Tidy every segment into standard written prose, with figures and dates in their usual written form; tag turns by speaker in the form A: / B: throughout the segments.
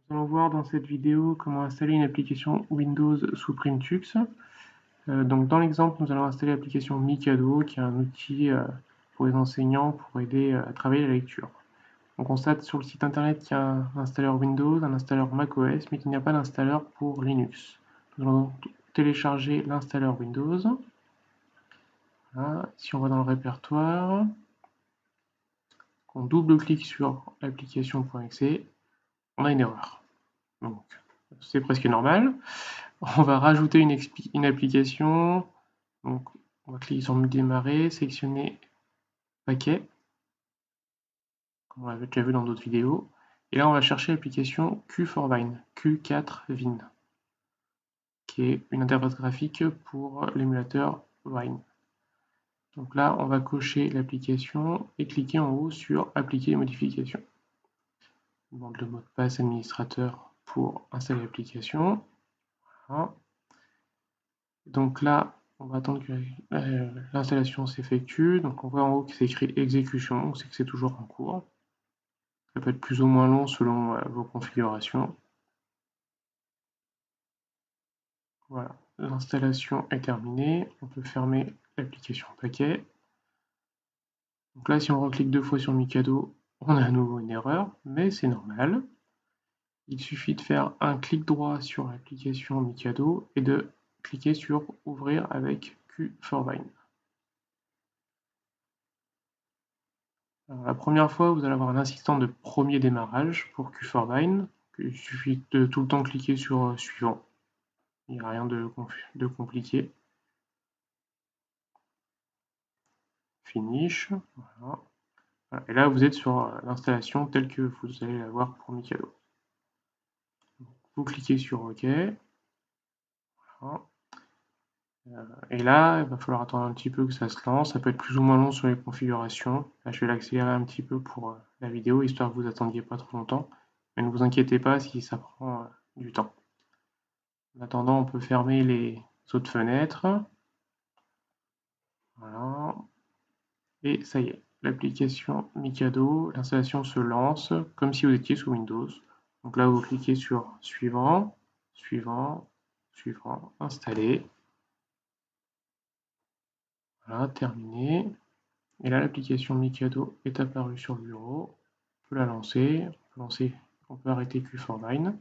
A: Nous allons voir dans cette vidéo comment installer une application Windows sous Printux. Donc dans l'exemple, nous allons installer l'application Mikado, qui est un outil pour les enseignants pour aider à travailler la lecture. On constate sur le site internet qu'il y a un installeur Windows, un installeur macOS, mais qu'il n'y a pas d'installeur pour Linux. Nous allons donc télécharger l'installeur Windows. Voilà. Si on va dans le répertoire, on double-clique sur l'application.exe, on a une erreur. Donc c'est presque normal. On va rajouter une application. Donc, on va cliquer sur démarrer, sélectionner paquet, comme on l'avait déjà vu dans d'autres vidéos. Et là, on va chercher l'application Q4Vine, Q4Vine, qui est une interface graphique pour l'émulateur Vine. Donc là, on va cocher l'application et cliquer en haut sur Appliquer les modifications. On demande le mot de passe administrateur pour installer l'application. Voilà. Donc là, on va attendre que l'installation s'effectue. Donc on voit en haut que c'est écrit exécution, c'est que c'est toujours en cours. Ça peut être plus ou moins long selon vos configurations. Voilà, l'installation est terminée. On peut fermer l'application paquet. Donc là, si on reclique deux fois sur Mikado, on a à nouveau une erreur, mais c'est normal. Il suffit de faire un clic droit sur l'application Mikado et de cliquer sur Ouvrir avec Q4Vine. Alors, la première fois, vous allez avoir un assistant de premier démarrage pour Q4Vine. Il suffit de tout le temps cliquer sur Suivant. Il n'y a rien de compliqué. Finish. Voilà. Et là, vous êtes sur l'installation telle que vous allez la voir pour Mikado. Vous cliquez sur OK. Voilà. Et là, il va falloir attendre un petit peu que ça se lance. Ça peut être plus ou moins long sur les configurations. Là, je vais l'accélérer un petit peu pour la vidéo, histoire que vous attendiez pas trop longtemps. Mais ne vous inquiétez pas si ça prend du temps. En attendant, on peut fermer les autres fenêtres. Voilà. Et ça y est, l'application Mikado, l'installation se lance comme si vous étiez sous Windows. Donc là, vous cliquez sur Suivant, Suivant, Suivant, Installer. Voilà, terminé. Et là, l'application Mikado est apparue sur le bureau. On peut la lancer. On peut arrêter Q4Vine.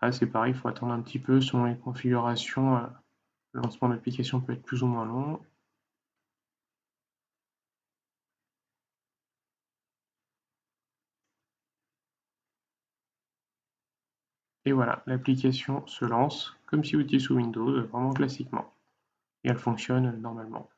A: Là, c'est pareil, il faut attendre un petit peu selon les configurations. Le lancement de l'application peut être plus ou moins long. Et voilà, l'application se lance comme si vous étiez sous Windows, vraiment classiquement. Et elle fonctionne normalement.